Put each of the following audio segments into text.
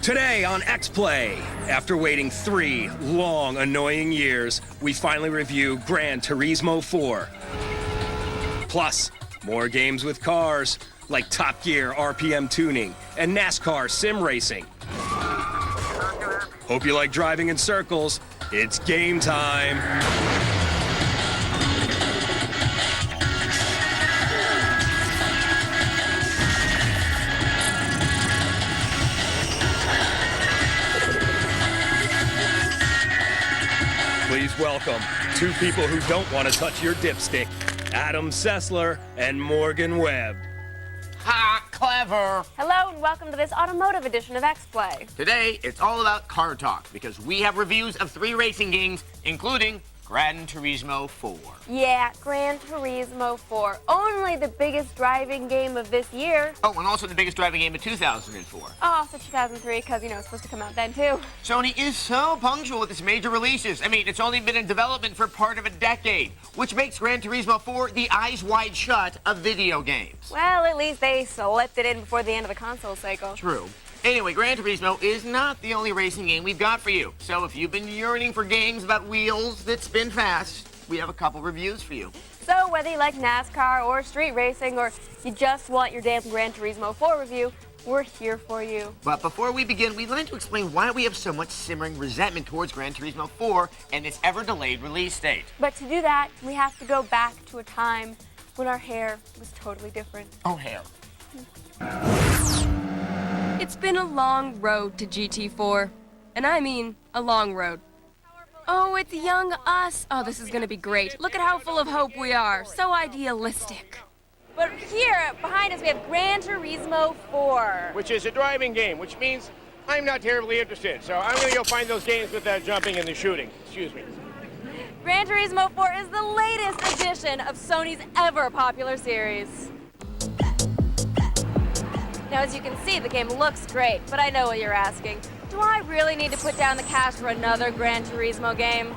Today on X-Play, after waiting 3 long, annoying years, we finally review Gran Turismo 4. Plus, more games with cars, like Top Gear RPM tuning and NASCAR sim racing. Hope you like driving in circles. It's game time. Please welcome 2 people who don't want to touch your dipstick, Adam Sessler and Morgan Webb. Ha! Clever! Hello and welcome to this automotive edition of X-Play. Today, it's all about car talk because we have reviews of 3 racing games, including Gran Turismo 4. Yeah, Gran Turismo 4. Only the biggest driving game of this year. Oh, and also the biggest driving game of 2004. Oh, also 2003, because, you know, it's supposed to come out then, too. Sony is so punctual with its major releases. I mean, it's only been in development for part of a decade, which makes Gran Turismo 4 the eyes wide shut of video games. Well, at least they slipped it in before the end of the console cycle. True. Anyway, Gran Turismo is not the only racing game we've got for you. So if you've been yearning for games about wheels that spin fast, we have a couple reviews for you. So whether you like NASCAR or street racing, or you just want your damn Gran Turismo 4 review, we're here for you. But before we begin, we'd like to explain why we have so much simmering resentment towards Gran Turismo 4 and its ever-delayed release date. But to do that, we have to go back to a time when our hair was totally different. Oh, hair. It's been a long road to GT4. And I mean, a long road. Oh, it's young us. Oh, this is gonna be great. Look at how full of hope we are. So idealistic. But here, behind us, we have Gran Turismo 4. Which is a driving game, which means I'm not terribly interested. So I'm going to go find those games with that jumping and the shooting. Excuse me. Gran Turismo 4 is the latest edition of Sony's ever popular series. Now, as you can see, the game looks great, but I know what you're asking. Do I really need to put down the cash for another Gran Turismo game?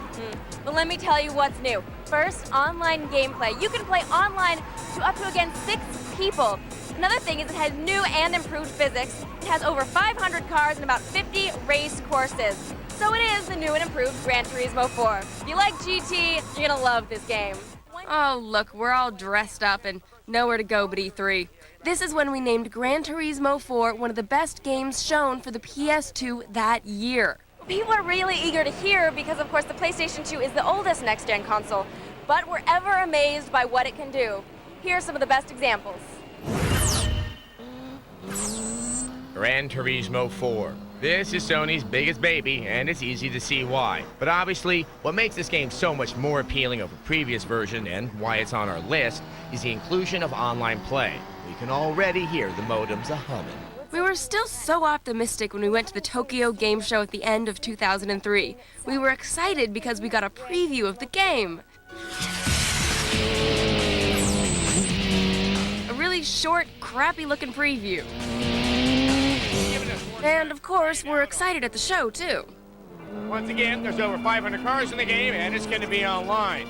But let me tell you what's new. First, online gameplay. You can play online to up to, again, 6 people. Another thing is it has new and improved physics. It has over 500 cars and about 50 race courses. So it is the new and improved Gran Turismo 4. If you like GT, you're gonna love this game. Oh, look, we're all dressed up and nowhere to go but E3. This is when we named Gran Turismo 4 one of the best games shown for the PS2 that year. People are really eager to hear because, of course, the PlayStation 2 is the oldest next-gen console, but we're ever amazed by what it can do. Here are some of the best examples. Gran Turismo 4. This is Sony's biggest baby, and it's easy to see why. But obviously, what makes this game so much more appealing over previous version and why it's on our list is the inclusion of online play. We can already hear the modems a-humming. We were still so optimistic when we went to the Tokyo Game Show at the end of 2003. We were excited because we got a preview of the game. A really short, crappy-looking preview. And, of course, we're excited at the show, too. Once again, there's over 500 cars in the game, and it's going to be online.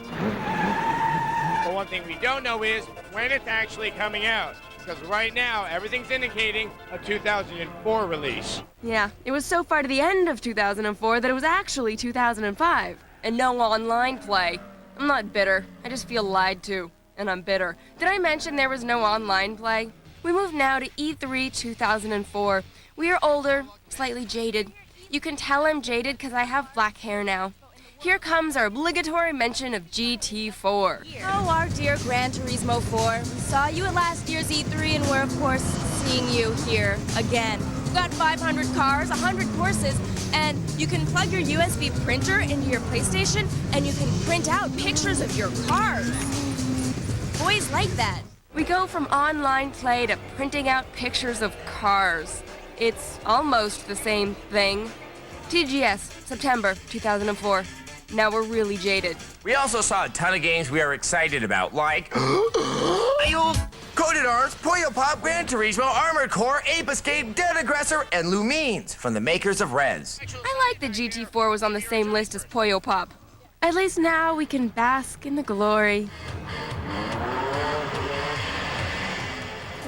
But one thing we don't know is when it's actually coming out. Because right now, everything's indicating a 2004 release. Yeah, it was so far to the end of 2004 that it was actually 2005. And no online play. I'm not bitter. I just feel lied to. And I'm bitter. Did I mention there was no online play? We move now to E3 2004. We are older, slightly jaded. You can tell I'm jaded because I have black hair now. Here comes our obligatory mention of GT4. Oh, our dear Gran Turismo 4. We saw you at last year's E3, and we're, of course, seeing you here again. We've got 500 cars, 100 courses, and you can plug your USB printer into your PlayStation, and you can print out pictures of your cars. Boys like that. We go from online play to printing out pictures of cars. It's almost the same thing. TGS, September 2004. Now we're really jaded. We also saw a ton of games we are excited about, like Coded Arms, Puyo Pop, Gran Turismo, Armored Core, Ape Escape, Dead Aggressor, and Lumines from the makers of Rez. I like that GT4 was on the same list as Puyo Pop. At least now we can bask in the glory.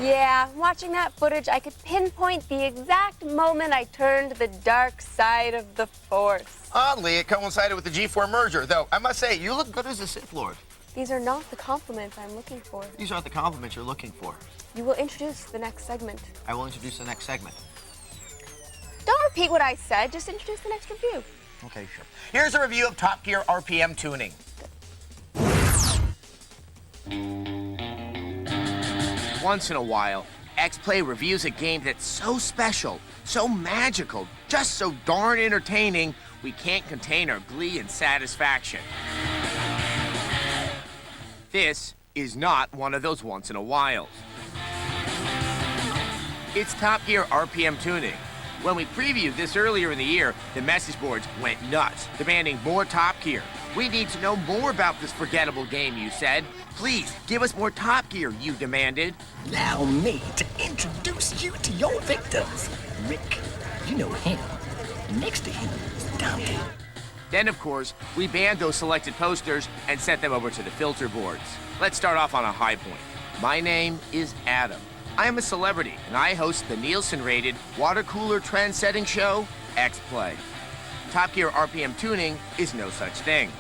Yeah, watching that footage, I could pinpoint the exact moment I turned to the dark side of the Force. Oddly, it coincided with the G4 merger, though I must say, you look good as a Sith Lord. These are not the compliments I'm looking for. These aren't the compliments you're looking for. You will introduce the next segment. I will introduce the next segment. Don't repeat what I said, just introduce the next review. Okay, sure. Here's a review of Top Gear RPM tuning. Once in a while, X-Play reviews a game that's so special, so magical, just so darn entertaining, we can't contain our glee and satisfaction. This is not one of those once in a whiles. It's Top Gear RPM tuning. When we previewed this earlier in the year, the message boards went nuts, demanding more Top Gear. We need to know more about this forgettable game, you said. Please, give us more Top Gear, you demanded. Allow me to introduce you to your victims. Rick, you know him. Next to him is Dante. Then, of course, we banned those selected posters and sent them over to the filter boards. Let's start off on a high point. My name is Adam. I am a celebrity, and I host the Nielsen-rated water cooler trend-setting show, X-Play. Top Gear RPM tuning is no such thing.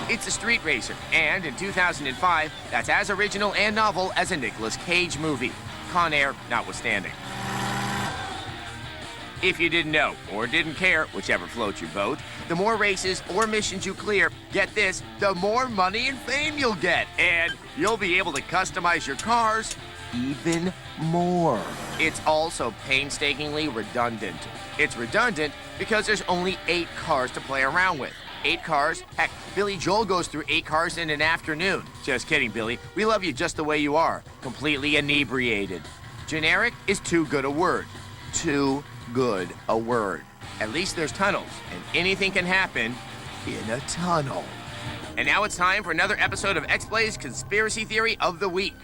It's a street racer, and in 2005, that's as original and novel as a Nicolas Cage movie, Con Air notwithstanding. If you didn't know, or didn't care, whichever floats your boat, the more races or missions you clear, get this, the more money and fame you'll get, and you'll be able to customize your cars even more. It's also painstakingly redundant. It's redundant because there's only 8 cars to play around with. 8 cars? Heck, Billy Joel goes through 8 cars in an afternoon. Just kidding, Billy. We love you just the way you are. Completely inebriated. Generic is too good a word. Too good a word. At least there's tunnels, and anything can happen in a tunnel. And now it's time for another episode of X-Play's Conspiracy Theory of the Week.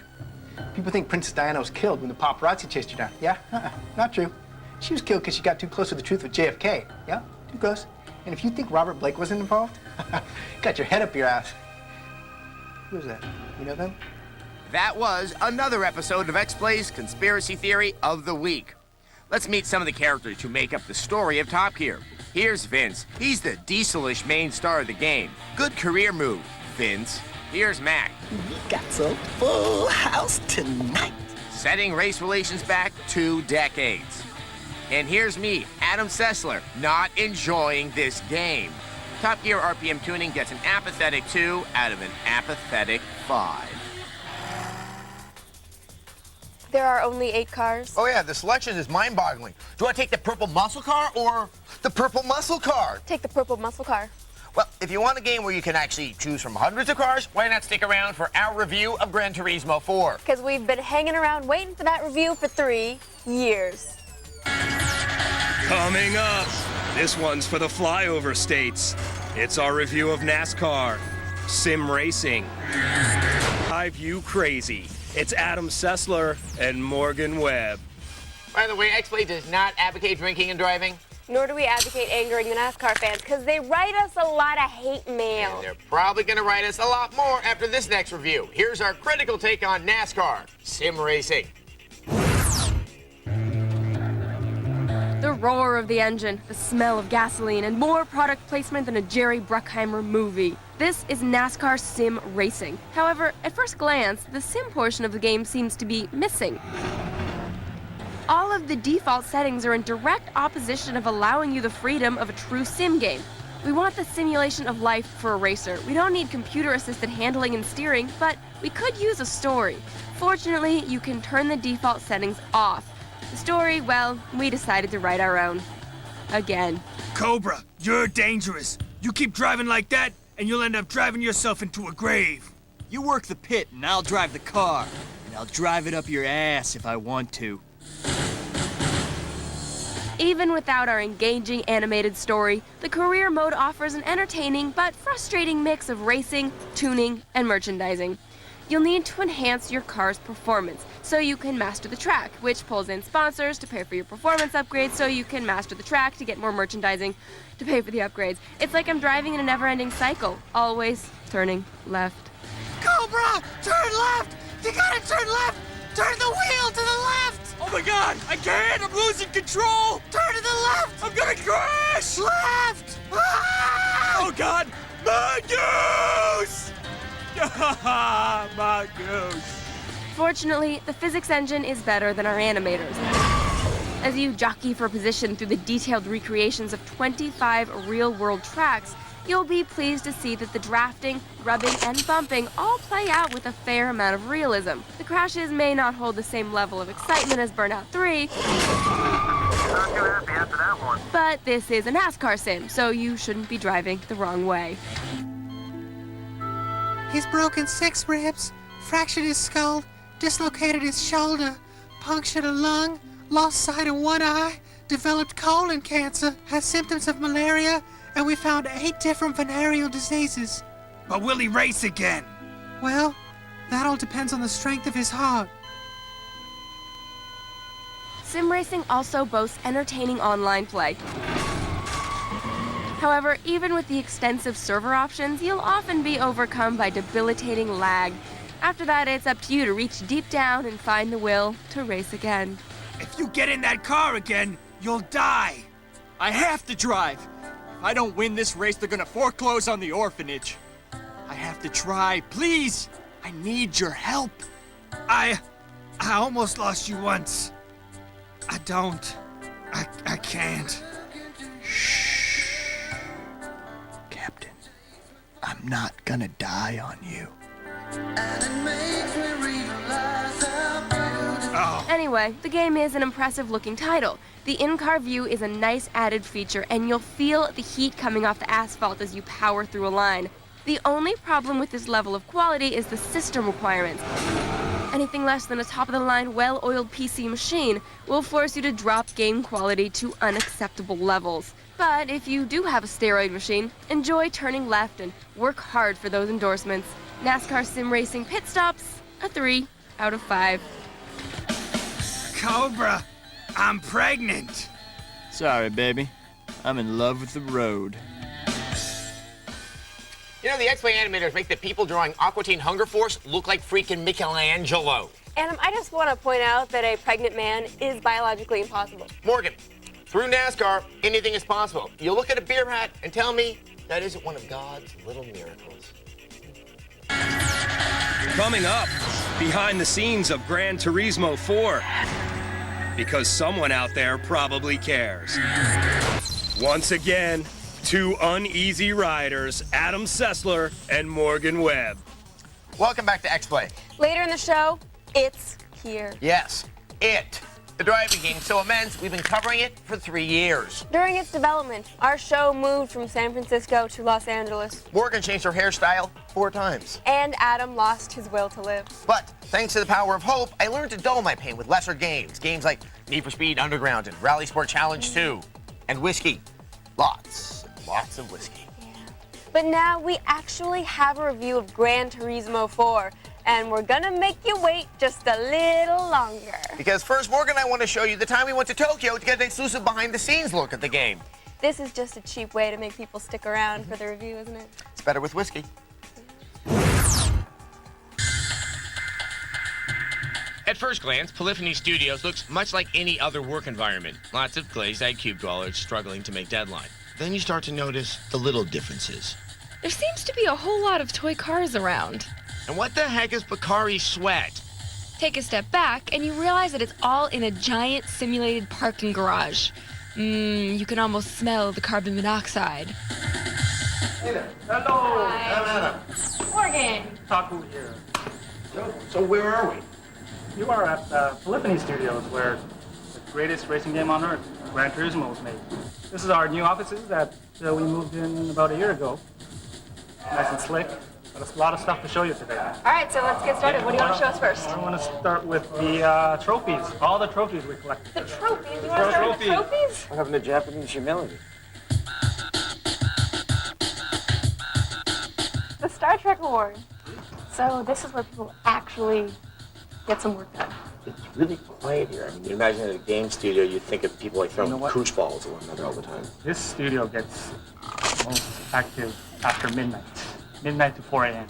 People think Princess Diana was killed when the paparazzi chased her down. Yeah? Not true. She was killed because she got too close to the truth with JFK. Yeah? Too close. And if you think Robert Blake wasn't involved, got your head up your ass. Who's that? You know them? That was another episode of X-Play's Conspiracy Theory of the Week. Let's meet some of the characters who make up the story of Top Gear. Here's Vince. He's the dieselish main star of the game. Good career move, Vince. Here's Mac. We got a full house tonight. Setting race relations back 2 decades. And here's me, Adam Sessler, not enjoying this game. Top Gear RPM tuning gets an apathetic 2 out of an apathetic 5. There are only 8 cars. Oh yeah, the selection is mind-boggling. Do I take the purple muscle car or the purple muscle car? Take the purple muscle car. Well, if you want a game where you can actually choose from hundreds of cars, why not stick around for our review of Gran Turismo 4? Because we've been hanging around waiting for that review for 3 years. Coming up, this one's for the flyover states. It's our review of NASCAR, sim racing. Drive you crazy. It's Adam Sessler and Morgan Webb. By the way, X-Play does not advocate drinking and driving. Nor do we advocate angering the NASCAR fans, because they write us a lot of hate mail. And they're probably going to write us a lot more after this next review. Here's our critical take on NASCAR, sim racing. The roar of the engine, the smell of gasoline, and more product placement than a Jerry Bruckheimer movie. This is NASCAR sim racing. However, at first glance, the sim portion of the game seems to be missing. All of the default settings are in direct opposition of allowing you the freedom of a true sim game. We want the simulation of life for a racer. We don't need computer-assisted handling and steering, but we could use a story. Fortunately, you can turn the default settings off. The story, well, we decided to write our own. Again. Cobra, you're dangerous. You keep driving like that, and you'll end up driving yourself into a grave. You work the pit, and I'll drive the car. And I'll drive it up your ass if I want to. Even without our engaging animated story, the career mode offers an entertaining but frustrating mix of racing, tuning, and merchandising. You'll need to enhance your car's performance so you can master the track, which pulls in sponsors to pay for your performance upgrades so you can master the track to get more merchandising to pay for the upgrades. It's like I'm driving in a never-ending cycle, always turning left. Cobra, turn left! You gotta turn left! Turn the wheel to the left! Oh my god, I can't! I'm losing control! Turn to the left! I'm gonna crash! Left! Ah! Oh god! Mongoose! Mongoose! Fortunately, the physics engine is better than our animators. As you jockey for position through the detailed recreations of 25 real-world tracks, you'll be pleased to see that the drafting, rubbing, and bumping all play out with a fair amount of realism. The crashes may not hold the same level of excitement as Burnout 3, but this is a NASCAR sim, so you shouldn't be driving the wrong way. He's broken 6 ribs, fractured his skull, dislocated his shoulder, punctured a lung, lost sight of one eye, developed colon cancer, has symptoms of malaria, and we found 8 different venereal diseases. But will he race again? Well, that all depends on the strength of his heart. Sim racing also boasts entertaining online play. However, even with the extensive server options, you'll often be overcome by debilitating lag. After that, it's up to you to reach deep down and find the will to race again. If you get in that car again, you'll die. I have to drive. If I don't win this race, they're gonna foreclose on the orphanage. I have to try, please. I need your help. I almost lost you once. I don't. I can't. Captain, I'm not gonna die on you. Oh. Anyway, the game is an impressive-looking title. The in-car view is a nice added feature, and you'll feel the heat coming off the asphalt as you power through a line. The only problem with this level of quality is the system requirements. Anything less than a top-of-the-line, well-oiled PC machine will force you to drop game quality to unacceptable levels. But if you do have a steroid machine, enjoy turning left and work hard for those endorsements. NASCAR Sim Racing Pit Stops, a 3 out of 5. Cobra, I'm pregnant. Sorry, baby. I'm in love with the road. You know, the X-Play animators make the people drawing Aqua Teen Hunger Force look like freaking Michelangelo. Adam, I just want to point out that a pregnant man is biologically impossible. Morgan, through NASCAR, anything is possible. You look at a beer hat and tell me that isn't one of God's little miracles. Coming up, behind the scenes of Gran Turismo 4. Because someone out there probably cares. Once again, 2 uneasy riders, Adam Sessler and Morgan Webb. Welcome back to X-Play. Later in the show, it's here. Yes, it. The driving game so immense, we've been covering it for 3 years. During its development, our show moved from San Francisco to Los Angeles. Morgan changed her hairstyle 4 times. And Adam lost his will to live. But thanks to the power of hope, I learned to dull my pain with lesser games. Games like Need for Speed Underground and Rally Sport Challenge 2. And whiskey. Lots and lots of whiskey. Yeah. But now we actually have a review of Gran Turismo 4. And we're gonna make you wait just a little longer. Because first, Morgan and I want to show you the time we went to Tokyo to get an exclusive behind-the-scenes look at the game. This is just a cheap way to make people stick around for the review, isn't it? It's better with whiskey. At first glance, Polyphony Studios looks much like any other work environment. Lots of glazed-eyed cube dwellers struggling to make deadline. Then you start to notice the little differences. There seems to be a whole lot of toy cars around. And what the heck is Bakari Sweat? Take a step back, and you realize that it's all in a giant simulated parking garage. You can almost smell the carbon monoxide. Hey there. Hello. Hi. I'm Adam. Morgan. Taku here. So where are we? You are at Polyphony Studios, where the greatest racing game on earth, Gran Turismo, was made. This is our new offices that we moved in about a year ago. Nice and slick. Got a lot of stuff to show you today. All right, so let's get started. What do you want to show us first? I want to start with the trophies. All the trophies we collected. The trophies? You want to start with the trophies? We're having the Japanese humility. The Star Trek Award. So this is where people actually get some work done. It's really quiet here. I mean, you imagine at a game studio, you'd think of people like throwing koosh balls at one another all the time. This studio gets most active after midnight. Midnight to 4 a.m.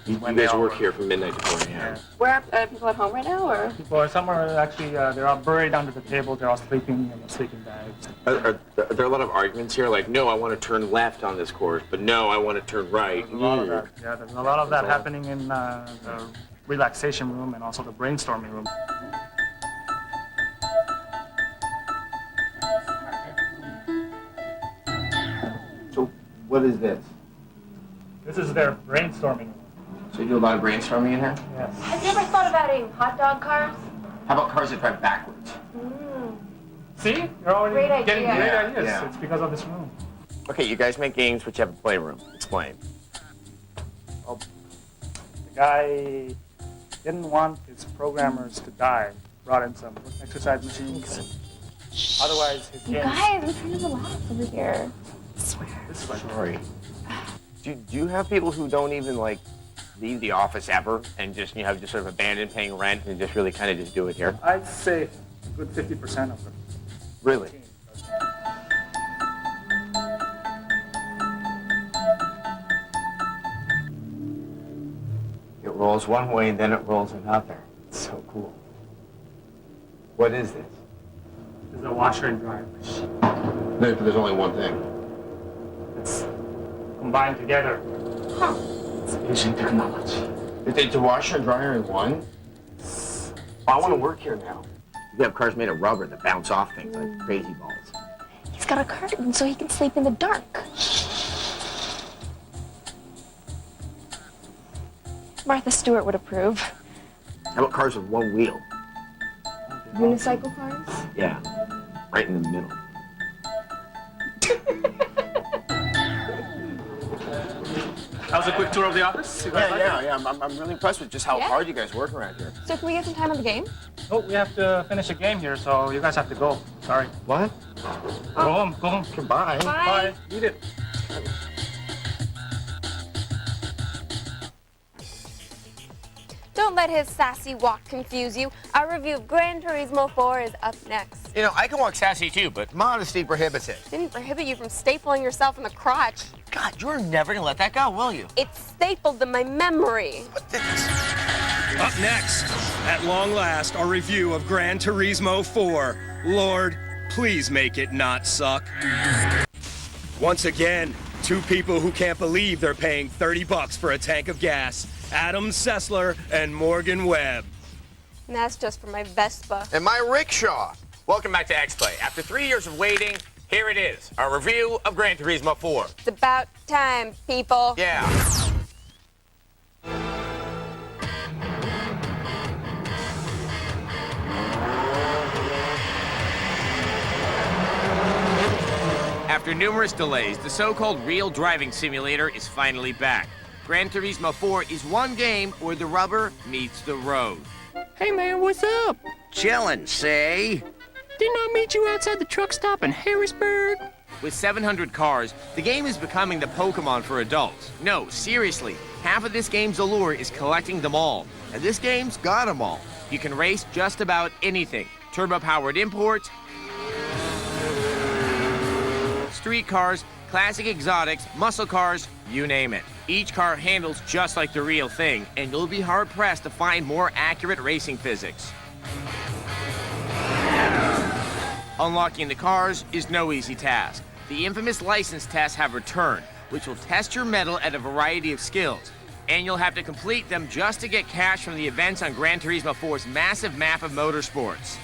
You when they guys all work here from midnight to 4 a.m. Where people at home right now, or? People, some are actually, they're all buried under the table. They're all sleeping in their sleeping bags. Are there a lot of arguments here? Like, no, I want to turn left on this course, but no, I want to turn right. There's a lot of that. Yeah, there's a lot of that happening in the relaxation room and also the brainstorming room. So, what is this? This is their brainstorming room. So you do a lot of brainstorming in here? Yes. Have you ever thought about adding hot dog cars? How about cars that drive backwards? See? You're already Great getting idea. great ideas. Yeah. It's because of this room. Okay, you guys make games, but you have a playroom. Explain. The guy didn't want his programmers to die. Brought in some exercise machines. Otherwise, his You games... guys, I'm trying to relax over here. This is like... Sorry. Do you have people who don't even, like, leave the office ever and just, you know, just sort of abandon paying rent and just really kind of just do it here? I'd say a good 50% of them. Really? It rolls one way, then it rolls another. It's so cool. What is this? This is a washer and dryer machine. There's only one thing. It's combined together. It's Asian technology. It's a washer and dryer in one? I want to work here now. You have cars made of rubber that bounce off things like crazy balls. He's got a curtain so he can sleep in the dark. Martha Stewart would approve. How about cars with one wheel? Unicycle cars? Yeah, right in the middle. How's a quick tour of the office? You guys like it? Yeah. I'm really impressed with just how Yeah? hard you guys work around here. So can we get some time on the game? Oh, we have to finish a game here, so you guys have to go. Sorry. What? Go home, go home. Goodbye. Bye. Eat it. Don't let his sassy walk confuse you. Our review of Gran Turismo 4 is up next. You know, I can walk sassy too, but modesty prohibits it. Didn't prohibit you from stapling yourself in the crotch. God, you're never gonna let that go, will you? It's stapled to my memory. Up next, at long last, our review of Gran Turismo 4. Lord, please make it not suck. Once again, two people who can't believe they're paying $30 for a tank of gas. Adam Sessler and Morgan Webb. And that's just for my Vespa. And my rickshaw. Welcome back to X-Play. After 3 years of waiting, here it is, our review of Gran Turismo 4. It's about time, people. Yeah. After numerous delays, the so-called real driving simulator is finally back. Gran Turismo 4 is one game where the rubber meets the road. Hey man, what's up? Chillin', see? Didn't I meet you outside the truck stop in Harrisburg? With 700 cars, the game is becoming the Pokemon for adults. No, seriously, half of this game's allure is collecting them all. And this game's got them all. You can race just about anything. Turbo-powered imports, street cars, classic exotics, muscle cars, you name it. Each car handles just like the real thing, and you'll be hard-pressed to find more accurate racing physics. Unlocking the cars is no easy task. The infamous license tests have returned, which will test your mettle at a variety of skills. And you'll have to complete them just to get cash from the events on Gran Turismo 4's massive map of motorsports.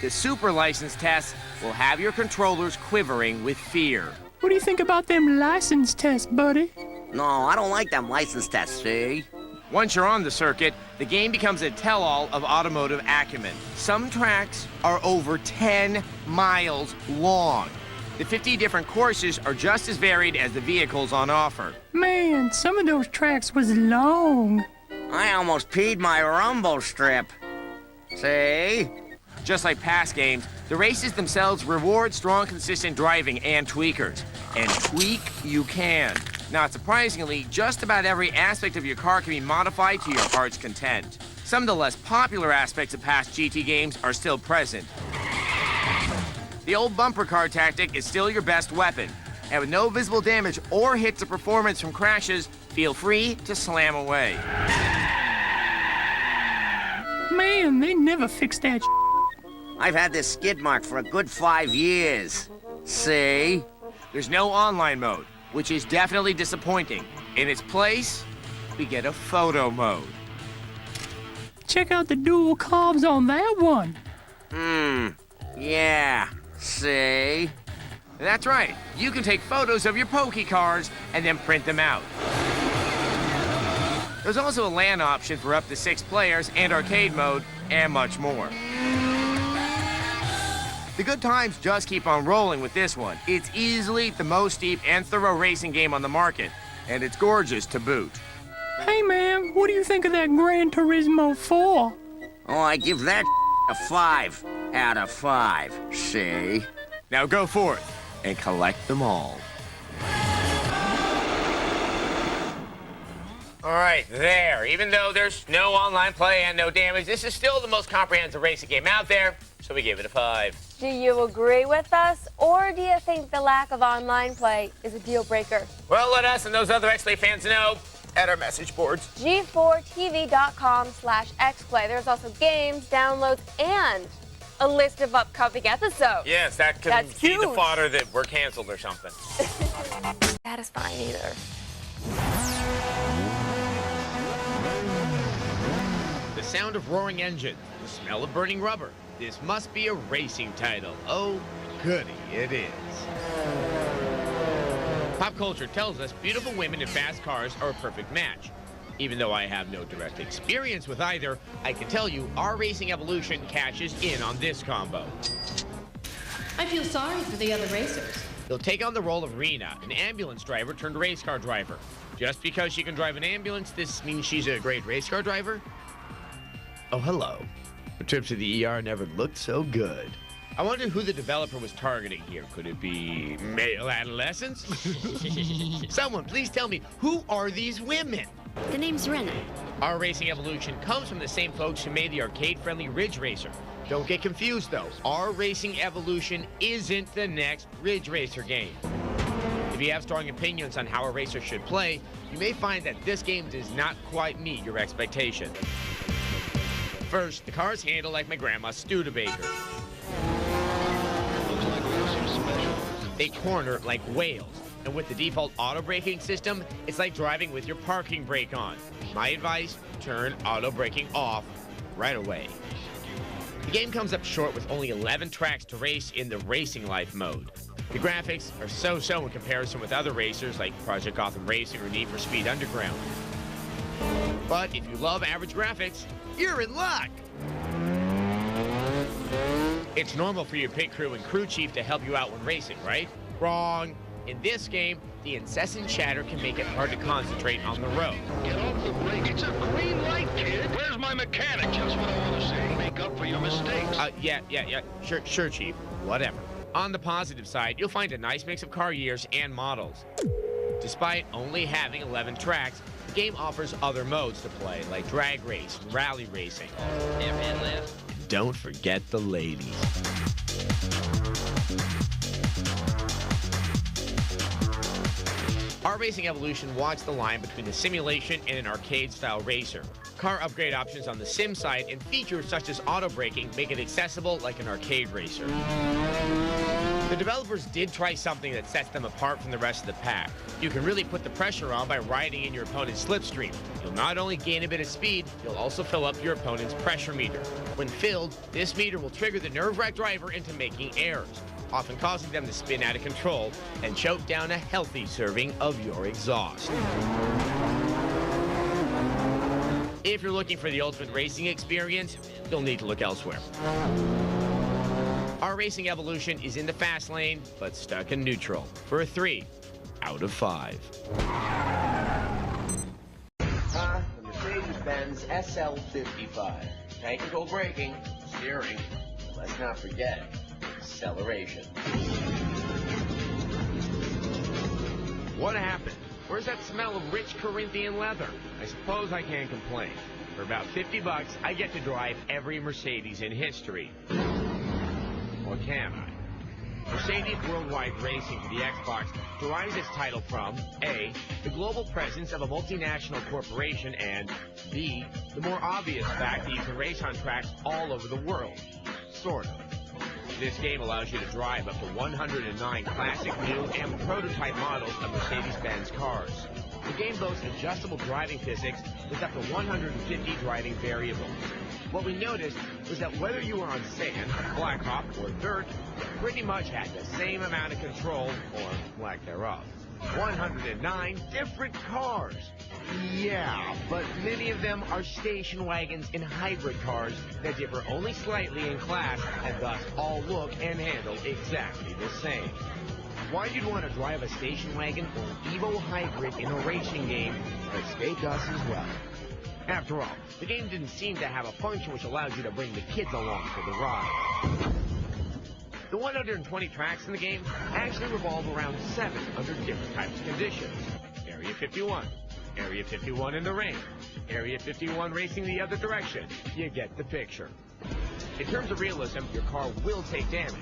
The super license tests will have your controllers quivering with fear. What do you think about them license tests, buddy? No, I don't like them license tests, see? Once you're on the circuit, the game becomes a tell-all of automotive acumen. Some tracks are over 10 miles long. The 50 different courses are just as varied as the vehicles on offer. Man, some of those tracks was long. I almost peed my rumble strip. See? Just like past games, the races themselves reward strong, consistent driving and tweakers. And tweak you can. Not surprisingly, just about every aspect of your car can be modified to your heart's content. Some of the less popular aspects of past GT games are still present. The old bumper car tactic is still your best weapon. And with no visible damage or hits of performance from crashes, Feel free to slam away. Man, they never fixed that. I've had this skid mark for a good 5 years. See? There's no online mode, which is definitely disappointing. In its place, we get a photo mode. Check out the dual carbs on that one. Yeah. See? That's right. You can take photos of your Poke cars and then print them out. There's also a LAN option for up to 6 players and arcade mode and much more. The good times just keep on rolling with this one. It's easily the most deep and thorough racing game on the market, and it's gorgeous to boot. Hey, man, what do you think of that Gran Turismo 4? Oh, I give that a 5 out of 5. See? Now go forth and collect them all. All right, there. Even though there's no online play and no damage, this is still the most comprehensive racing game out there, so we give it a 5. Do you agree with us, or do you think the lack of online play is a deal breaker? Well, let us and those other X-Play fans know at our message boards. G4TV.com/XPlay. There's also games, downloads, and a list of upcoming episodes. Yes, that could That's be the huge. fodder that we're canceled or something. Satisfying either. The sound of roaring engines, the smell of burning rubber. This must be a racing title. Oh, goody, it is. Pop culture tells us beautiful women in fast cars are a perfect match. Even though I have no direct experience with either, I can tell you our Racing Evolution cashes in on this combo. I feel sorry for the other racers. You'll take on the role of Rena, an ambulance driver turned race car driver. Just because she can drive an ambulance, this means she's a great race car driver? Oh, hello. A trip to the ER never looked so good. I wonder who the developer was targeting here. Could it be male adolescents? Someone, please tell me, who are these women? The name's Rena. Our Racing Evolution comes from the same folks who made the arcade-friendly Ridge Racer. Don't get confused, though. Our Racing Evolution isn't the next Ridge Racer game. If you have strong opinions on how a racer should play, you may find that this game does not quite meet your expectations. First, the cars handle like my grandma's Studebaker. They corner like whales, and with the default auto braking system, it's like driving with your parking brake on. My advice, turn auto braking off right away. The game comes up short with only 11 tracks to race in the Racing Life mode. The graphics are so-so in comparison with other racers like Project Gotham Racing or Need for Speed Underground. But if you love average graphics, you're in luck! It's normal for your pit crew and crew chief to help you out when racing, right? Wrong. In this game, the incessant chatter can make it hard to concentrate on the road. Get off the brake. It's a green light, kid. Where's my mechanic? Just what I want to say. Make up for your mistakes. Yeah. Sure, Chief. Whatever. On the positive side, you'll find a nice mix of car years and models. Despite only having 11 tracks, the game offers other modes to play, like drag race and rally racing. Don't forget the ladies. Our Racing Evolution walks the line between the simulation and an arcade-style racer. Car upgrade options on the sim side and features such as auto braking make it accessible like an arcade racer. The developers did try something that sets them apart from the rest of the pack. You can really put the pressure on by riding in your opponent's slipstream. You'll not only gain a bit of speed, you'll also fill up your opponent's pressure meter. When filled, this meter will trigger the nerve-wracked driver into making errors, often causing them to spin out of control and choke down a healthy serving of your exhaust. If you're looking for the ultimate racing experience, you'll need to look elsewhere. Our Racing Evolution is in the fast lane, but stuck in neutral for a 3 out of 5. The Mercedes-Benz SL55. Tank control braking, steering, and let's not forget, acceleration. What happened? Where's that smell of rich Corinthian leather? I suppose I can't complain. For about $50, I get to drive every Mercedes in history. Or can I? Mercedes Worldwide Racing for the Xbox derives its title from A, the global presence of a multinational corporation, and B, the more obvious fact that you can race on tracks all over the world. Sort of. This game allows you to drive up to 109 classic, new, and prototype models of Mercedes-Benz cars. The game boasts adjustable driving physics with up to 150 driving variables. What we noticed was that whether you were on sand, blacktop, or dirt, you pretty much had the same amount of control, or lack thereof. 109 different cars. Yeah, but many of them are station wagons and hybrid cars that differ only slightly in class and thus all look and handle exactly the same. Why you'd want to drive a station wagon or an Evo hybrid in a racing game, escape us as well. After all, the game didn't seem to have a function which allows you to bring the kids along for the ride. The 120 tracks in the game actually revolve around 7 under different types of conditions. Area 51, Area 51 in the rain, Area 51 racing the other direction. You get the picture. In terms of realism, your car will take damage.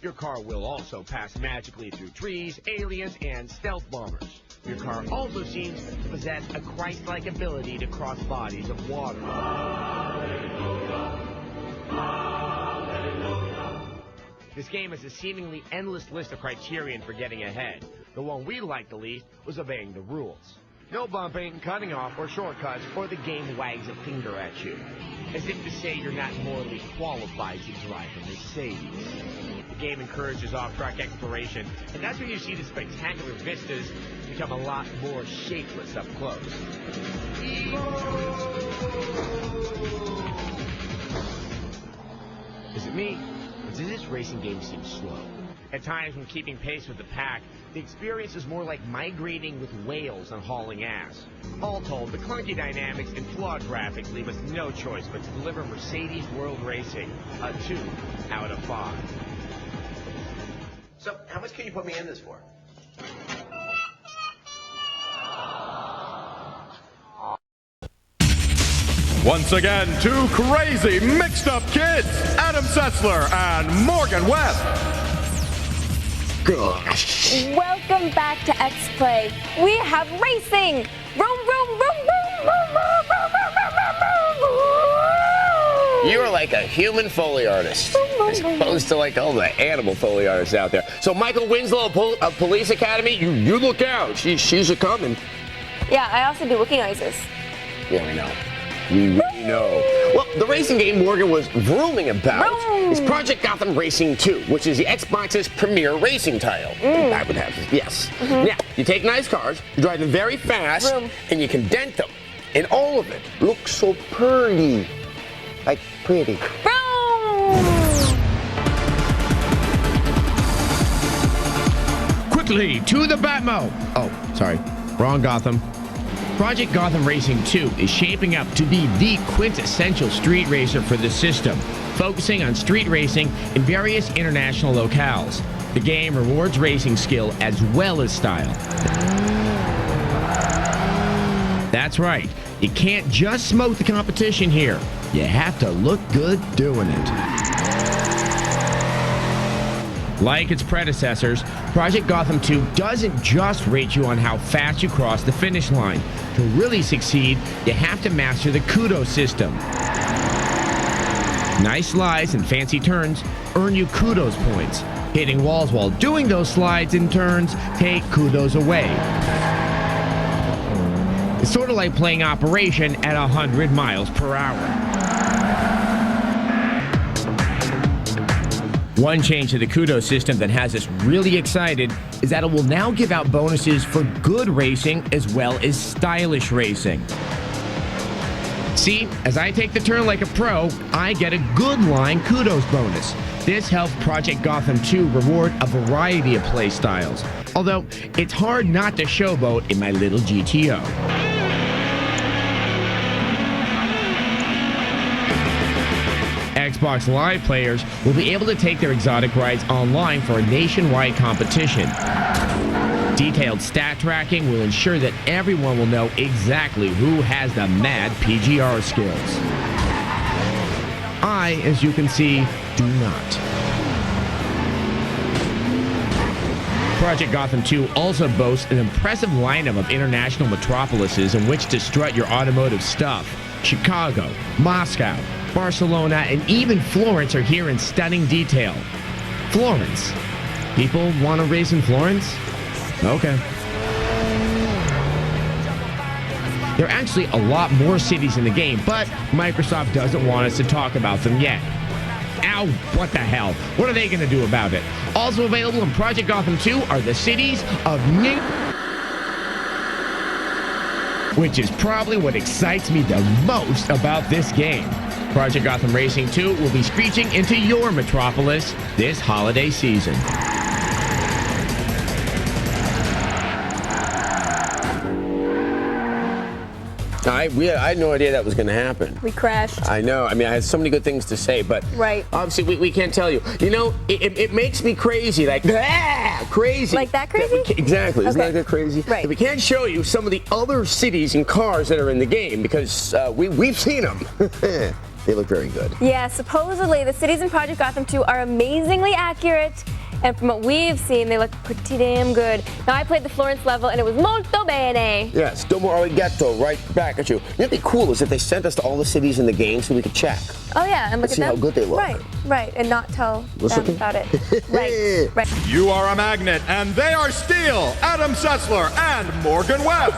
Your car will also pass magically through trees, aliens, and stealth bombers. Your car also seems to possess a Christ-like ability to cross bodies of water. This game has a seemingly endless list of criterion for getting ahead. The one we liked the least was obeying the rules. No bumping, cutting off, or shortcuts, or the game wags a finger at you. As if to say you're not morally qualified to drive a Mercedes. The game encourages off-track exploration, and that's when you see the spectacular vistas become a lot more shapeless up close. Is it me? Or does this racing game seem slow? At times when keeping pace with the pack, the experience is more like migrating with whales and hauling ass. All told, the clunky dynamics and flawed graphics leave us no choice but to deliver Mercedes World Racing a 2 out of 5. So, how much can you put me in this for? Once again, 2 crazy, mixed-up kids, Adam Sessler and Morgan Webb. Gosh. Welcome back to X-Play. We have racing! Vroom, vroom, vroom, vroom, vroom, vroom, vroom, vroom, vroom. You are like a human Foley artist, as opposed to like all the animal Foley artists out there. So Michael Winslow of Police Academy, you look out. She's a-coming. Yeah, I also do looking noises. Yeah, we know. We really know. Well, the racing game Morgan was vrooming about is Project Gotham Racing 2, which is the Xbox's premier racing title. That would happen, yes. Now, you take nice cars, you drive them very fast, and you can dent them. And all of it looks so pretty. Like, pretty. Quickly, to the Batmo! Oh, sorry. Wrong Gotham. Project Gotham Racing 2 is shaping up to be the quintessential street racer for the system, focusing on street racing in various international locales. The game rewards racing skill as well as style. That's right, you can't just smoke the competition here. You have to look good doing it. Like its predecessors, Project Gotham 2 doesn't just rate you on how fast you cross the finish line. To really succeed, you have to master the kudos system. Nice slides and fancy turns earn you kudos points. Hitting walls while doing those slides and turns take kudos away. It's sort of like playing Operation at 100 miles per hour. One change to the kudos system that has us really excited is that it will now give out bonuses for good racing as well as stylish racing. See, as I take the turn like a pro, I get a good line kudos bonus. This helps Project Gotham 2 reward a variety of play styles, although it's hard not to showboat in my little GTO. Xbox Live players will be able to take their exotic rides online for a nationwide competition. Detailed stat tracking will ensure that everyone will know exactly who has the mad PGR skills. I, as you can see, do not. Project Gotham 2 also boasts an impressive lineup of international metropolises in which to strut your automotive stuff. Chicago, Moscow, Barcelona, and even Florence are here in stunning detail. Florence. People want to race in Florence? Okay. There are actually a lot more cities in the game, but Microsoft doesn't want us to talk about them yet. Ow, what the hell? What are they going to do about it? Also available in Project Gotham 2 are the cities of New... which is probably what excites me the most about this game. Project Gotham Racing 2 will be screeching into your metropolis this holiday season. I had no idea that was going to happen. We crashed. I know. I mean, I had so many good things to say, but right. Obviously we can't tell you. You know, it makes me crazy, like crazy. Like that crazy? Exactly. Isn't that crazy? Right. That we can't show you some of the other cities and cars that are in the game because we've seen them. They look very good. Yeah, supposedly the cities in Project Gotham 2 are amazingly accurate. And from what we've seen, they look pretty damn good. Now, I played the Florence level, and it was molto bene. Yes, domo arigato, right back at you. What'd be cool is if they sent us to all the cities in the game so we could check. Oh, yeah, and look at see them. how good they look. Right, and not tell them about it. Right. You are a magnet, and they are steel. Adam Setzler and Morgan Webb.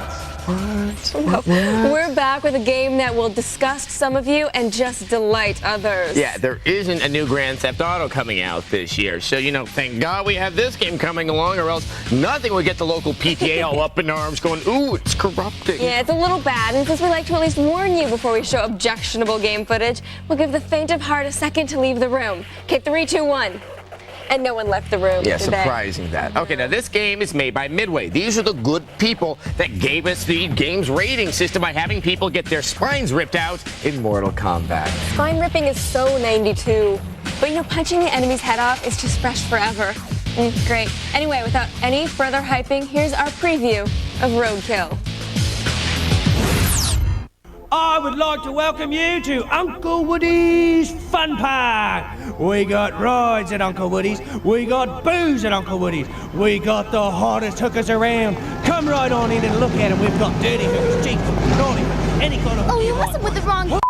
We're back with a game that will disgust some of you and just delight others. Yeah, there isn't a new Grand Theft Auto coming out this year. So, thank God we have this game coming along, or else nothing would get the local PTA all up in arms going, ooh, it's corrupting. Yeah, it's a little bad. And since we like to at least warn you before we show objectionable game footage, we'll give the faint of heart a second to leave the room. Okay, 3, 2, 1. And no one left the room. Yeah, surprising that. Okay, now this game is made by Midway. These are the good people that gave us the game's rating system by having people get their spines ripped out in Mortal Kombat. Spine ripping is so 92. But punching the enemy's head off is just fresh forever. Great. Anyway, without any further hyping, here's our preview of Roadkill. I would like to welcome you to Uncle Woody's Fun Park. We got rides at Uncle Woody's. We got booze at Uncle Woody's. We got the hottest hookers around. Come right on in and look at them. We've got dirty hookers, cheap, naughty, any kind of... Oh, you messing with the wrong...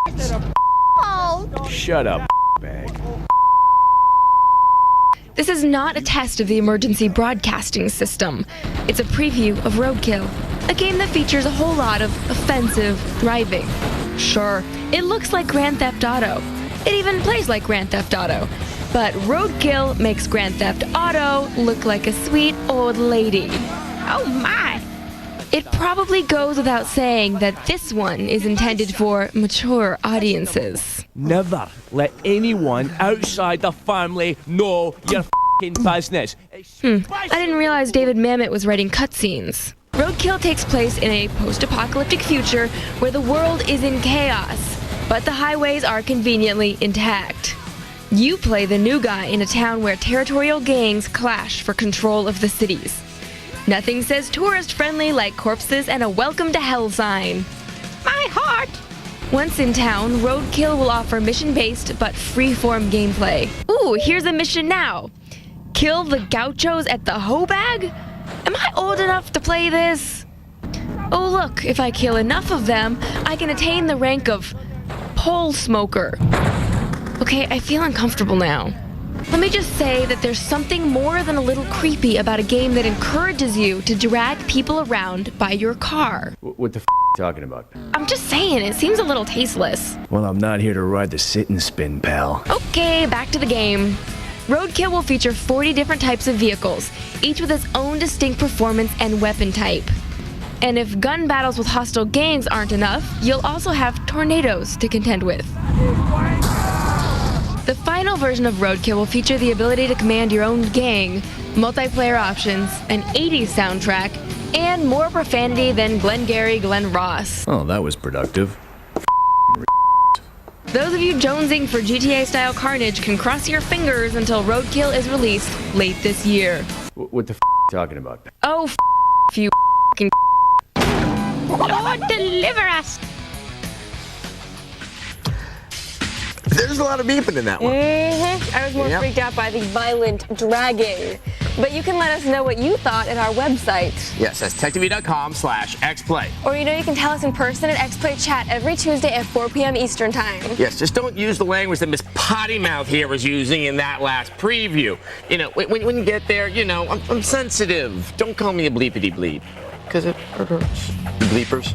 Oh. Shut up, bag. This is not a test of the emergency broadcasting system. It's a preview of Roadkill, a game that features a whole lot of offensive driving. Sure, it looks like Grand Theft Auto. It even plays like Grand Theft Auto. But Roadkill makes Grand Theft Auto look like a sweet old lady. Oh my! It probably goes without saying that this one is intended for mature audiences. Never let anyone outside the family know your f***ing business. I didn't realize David Mamet was writing cutscenes. Roadkill takes place in a post-apocalyptic future where the world is in chaos, but the highways are conveniently intact. You play the new guy in a town where territorial gangs clash for control of the cities. Nothing says tourist-friendly like corpses and a welcome to hell sign. My heart! Once in town, Roadkill will offer mission-based but free-form gameplay. Ooh, here's a mission now. Kill the gauchos at the hoe bag? Am I old enough to play this? Oh look, if I kill enough of them, I can attain the rank of pole smoker. Okay, I feel uncomfortable now. Let me just say that there's something more than a little creepy about a game that encourages you to drag people around by your car. What the f*** talking about? I'm just saying, it seems a little tasteless. Well, I'm not here to ride the sit and spin, pal. Okay, back to the game. Roadkill will feature 40 different types of vehicles, each with its own distinct performance and weapon type. And if gun battles with hostile gangs aren't enough, you'll also have tornadoes to contend with. The final version of Roadkill will feature the ability to command your own gang, multiplayer options, an 80s soundtrack, and more profanity than Glengarry Glen Ross. Oh, that was productive. Those of you jonesing for GTA-style carnage can cross your fingers until Roadkill is released late this year. What the f*** talking about? Oh, you f***ing Lord, deliver us! There's a lot of beeping in that one. I was more freaked out by the violent dragging. But you can let us know what you thought at our website. Yes, that's techtv.com/xplay. Or you can tell us in person at XPlay Chat every Tuesday at 4 p.m. Eastern Time. Yes, just don't use the language that Miss Potty Mouth here was using in that last preview. When you get there, I'm sensitive. Don't call me a bleepity bleep, because it hurts. Bleepers.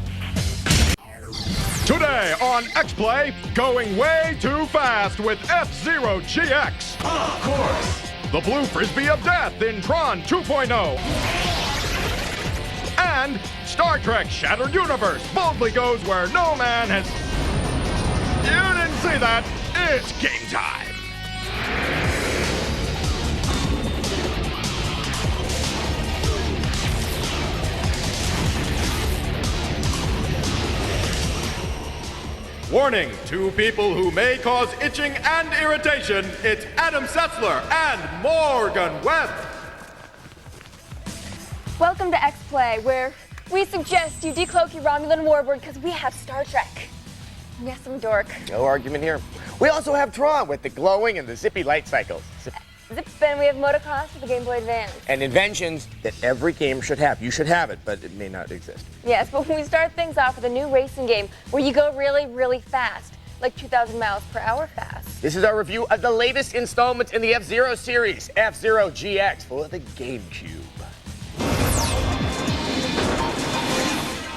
Today on X-Play, going way too fast with F-Zero GX. Of course. The blue frisbee of death in Tron 2.0. And Star Trek Shattered Universe boldly goes where no man has... You didn't see that. It's game time. Warning, two people who may cause itching and irritation. It's Adam Setzler and Morgan Webb. Welcome to X-Play, where we suggest you decloak your Romulan warbird because we have Star Trek. Yes, I'm a dork. No argument here. We also have Tron with the glowing and the zippy light cycles. Zip, and we have motocross with the Game Boy Advance. And inventions that every game should have. You should have it, but it may not exist. Yes, but we start things off with a new racing game where you go really, really fast, like 2,000 miles per hour fast. This is our review of the latest installment in the F-Zero series, F-Zero GX for the GameCube.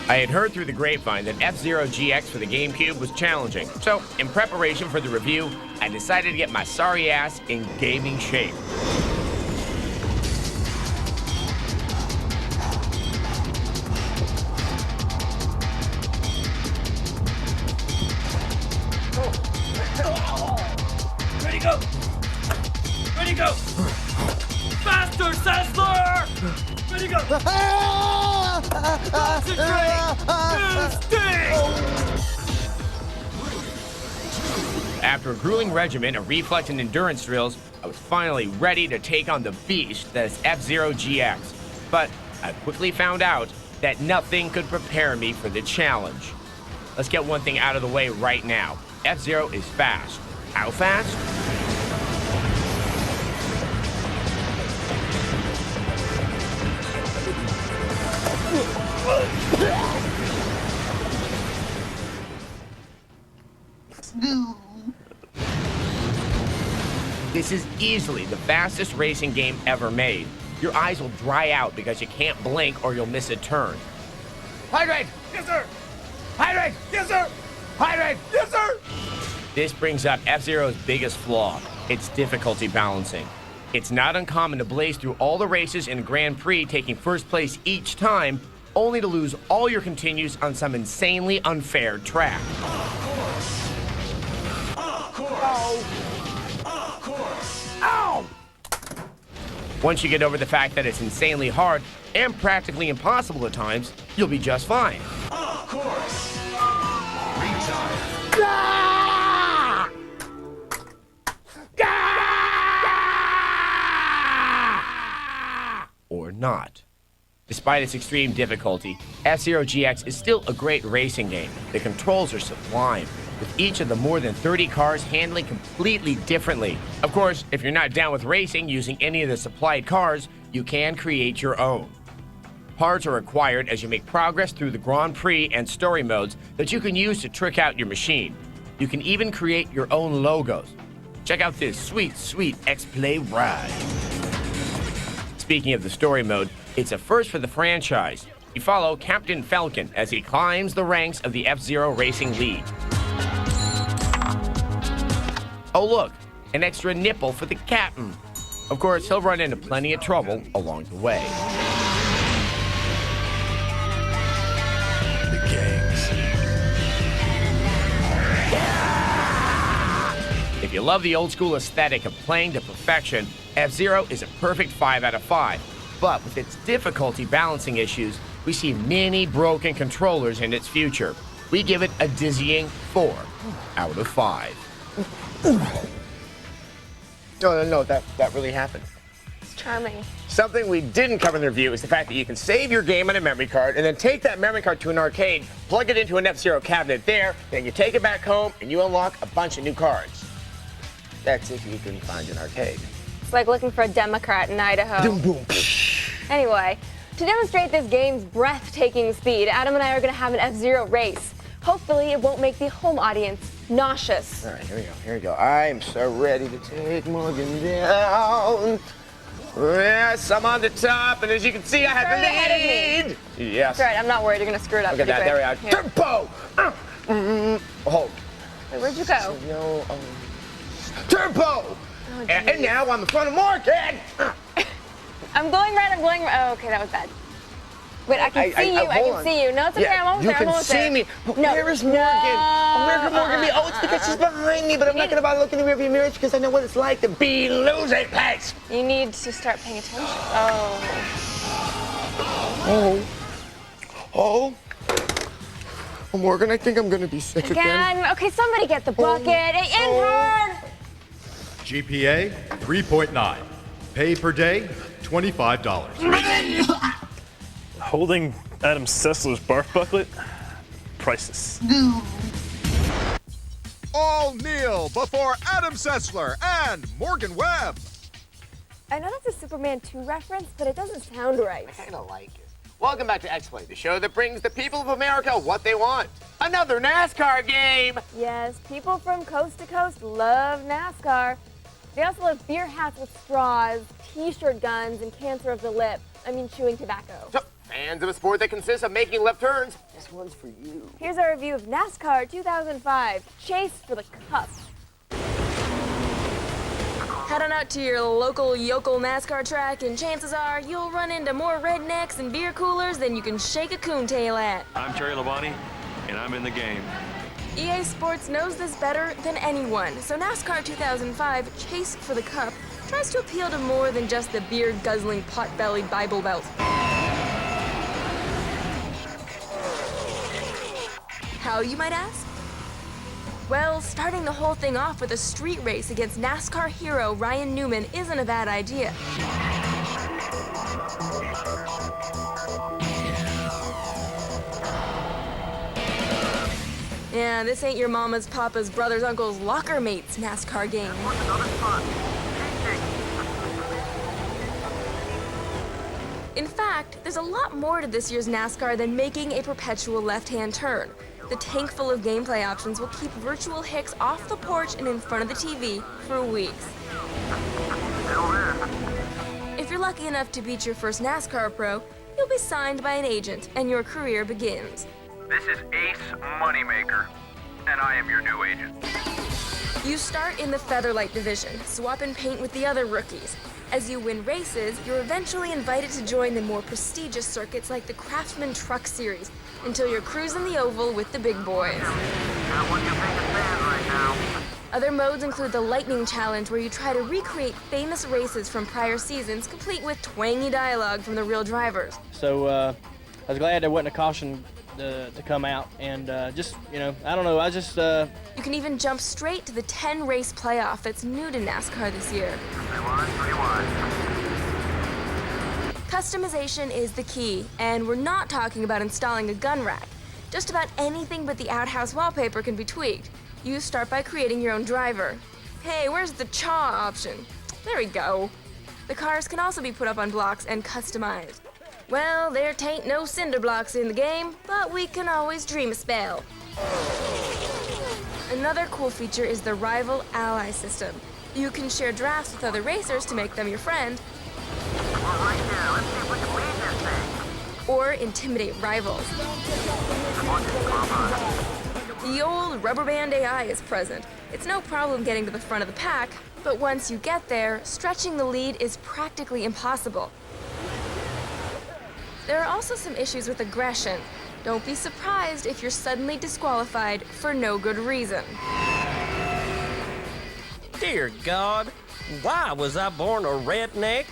I had heard through the grapevine that F-Zero GX for the GameCube was challenging, so in preparation for the review, I decided to get my sorry ass in gaming shape. Ready, go! Ready, go! Faster, Setzler! Ready, go! Concentrate! After a grueling regimen of reflex and endurance drills, I was finally ready to take on the beast that is F-Zero GX. But I quickly found out that nothing could prepare me for the challenge. Let's get one thing out of the way right now. F-Zero is fast. How fast? This is easily the fastest racing game ever made. Your eyes will dry out because you can't blink or you'll miss a turn. Hydrate! Yes, sir! Hydrate! Yes, sir! Hydrate! Yes, sir! This brings up F-Zero's biggest flaw, its difficulty balancing. It's not uncommon to blaze through all the races in a Grand Prix, taking first place each time, only to lose all your continues on some insanely unfair track. Ow! Once you get over the fact that it's insanely hard and practically impossible at times, you'll be just fine. Of course. Or not. Despite its extreme difficulty, F-Zero GX is still a great racing game. The controls are sublime, with each of the more than 30 cars handling completely differently. Of course, if you're not down with racing using any of the supplied cars, you can create your own. Parts are required as you make progress through the Grand Prix and story modes that you can use to trick out your machine. You can even create your own logos. Check out this sweet, sweet X-Play ride. Speaking of the story mode, it's a first for the franchise. You follow Captain Falcon as he climbs the ranks of the F-Zero Racing League. Oh look, an extra nipple for the captain. Of course, he'll run into plenty of trouble along the way. The gangs. If you love the old school aesthetic of playing to perfection, F-Zero is a perfect 5 out of 5. But with its difficulty balancing issues, we see many broken controllers in its future. We give it a dizzying 4 out of 5. No, that really happened. It's charming. Something we didn't cover in the review is the fact that you can save your game on a memory card and then take that memory card to an arcade, plug it into an F-Zero cabinet there, then you take it back home and you unlock a bunch of new cards. That's if you can find an arcade. It's like looking for a Democrat in Idaho. Boom. Anyway, to demonstrate this game's breathtaking speed, Adam and I are going to have an F-Zero race. Hopefully, it won't make the home audience nauseous. All right, here we go. I am so ready to take Morgan down. Yes, I'm on the top, and as you can see, I have the ahead of lead. Yes. That's right, I'm not worried. You're going to screw it up. Look at that. There we are. Turbo! Hold. Wait, where'd you go? Turbo! Oh, and now I'm in front of Morgan. I'm going right. Oh, okay, that was bad. Wait, I can see you. I can see you. No, it's okay. I'm almost there. I'm almost there. You can see me. But no. Where is Morgan? Where could Morgan be? Oh, it's because she's behind me, but I'm not going to bother looking in the rearview mirror because I know what it's like to be losing place. You need to start paying attention. Oh, Morgan, I think I'm going to be sick again. Okay, somebody get the bucket. Intern! GPA 3.9. Pay per day $25. Holding Adam Sessler's barf bucket? Priceless. All kneel before Adam Sessler and Morgan Webb. I know that's a Superman 2 reference, but it doesn't sound right. I kind of like it. Welcome back to X-Play, the show that brings the people of America what they want. Another NASCAR game. Yes, people from coast to coast love NASCAR. They also love beer hats with straws, t-shirt guns, and cancer of the lip. I mean, chewing tobacco. So, fans of a sport that consists of making left turns, this one's for you. Here's our review of NASCAR 2005, Chase for the Cup. Head on out to your local yokel NASCAR track, and chances are you'll run into more rednecks and beer coolers than you can shake a coontail at. I'm Terry Labonte, and I'm in the game. EA Sports knows this better than anyone, so NASCAR 2005 Chase for the Cup tries to appeal to more than just the beer-guzzling, pot-bellied Bible Belt. How, you might ask? Well, starting the whole thing off with a street race against NASCAR hero Ryan Newman isn't a bad idea. Yeah, this ain't your mama's, papa's, brother's, uncle's, locker mate's NASCAR game. In fact, there's a lot more to this year's NASCAR than making a perpetual left-hand turn. The tank full of gameplay options will keep virtual hicks off the porch and in front of the TV for weeks. If you're lucky enough to beat your first NASCAR pro, you'll be signed by an agent and your career begins. This is Ace Moneymaker, and I am your new agent. You start in the Featherlight division, swap and paint with the other rookies. As you win races, you're eventually invited to join the more prestigious circuits like the Craftsman Truck Series, until you're cruising the oval with the big boys. Other modes include the Lightning Challenge, where you try to recreate famous races from prior seasons, complete with twangy dialogue from the real drivers. So I was glad there wasn't a caution to come out, and just, I don't know, You can even jump straight to the 10-race playoff that's new to NASCAR this year. Customization is the key, and we're not talking about installing a gun rack. Just about anything but the outhouse wallpaper can be tweaked. You start by creating your own driver. Hey, where's the chaw option? There we go. The cars can also be put up on blocks and customized. Well, there tain't no cinder blocks in the game, but we can always dream a spell. Another cool feature is the Rival Ally system. You can share drafts with other racers to make them your friend, or intimidate rivals. The old rubber band AI is present. It's no problem getting to the front of the pack, but once you get there, stretching the lead is practically impossible. There are also some issues with aggression. Don't be surprised if you're suddenly disqualified for no good reason. Dear God, why was I born a redneck?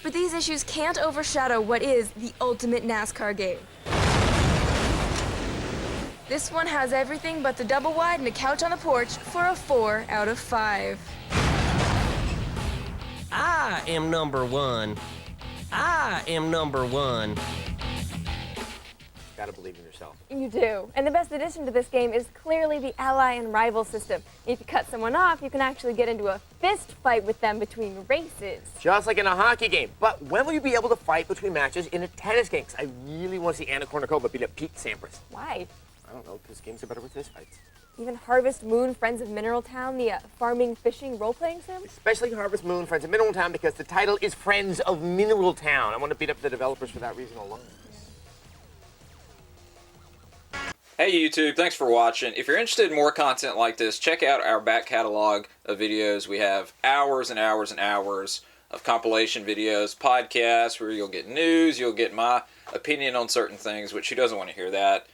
But these issues can't overshadow what is the ultimate NASCAR game. This one has everything but the double wide and a couch on the porch for a 4 out of 5. I am number one. I am number one. Gotta believe in yourself. You do. And the best addition to this game is clearly the ally and rival system. If you cut someone off, you can actually get into a fist fight with them between races. Just like in a hockey game. But when will you be able to fight between matches in a tennis game? 'Cause I really want to see Anna Kournikova beat up Pete Sampras. Why? I don't know, because games are better with fist fights. Even Harvest Moon, Friends of Mineral Town, the farming, fishing, role-playing sim? Especially Harvest Moon, Friends of Mineral Town, because the title is Friends of Mineral Town. I want to beat up the developers for that reason alone. Hey YouTube, thanks for watching. If you're interested in more content like this, check out our back catalog of videos. We have hours and hours and hours of compilation videos, podcasts, where you'll get news, you'll get my opinion on certain things, which who doesn't want to hear that.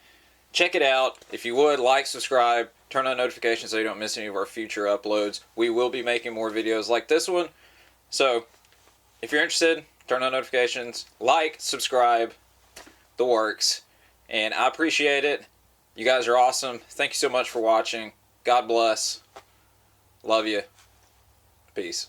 Check it out. If you would, like, subscribe, turn on notifications so you don't miss any of our future uploads. We will be making more videos like this one. So, if you're interested, turn on notifications, like, subscribe, the works. And I appreciate it. You guys are awesome. Thank you so much for watching. God bless. Love you. Peace.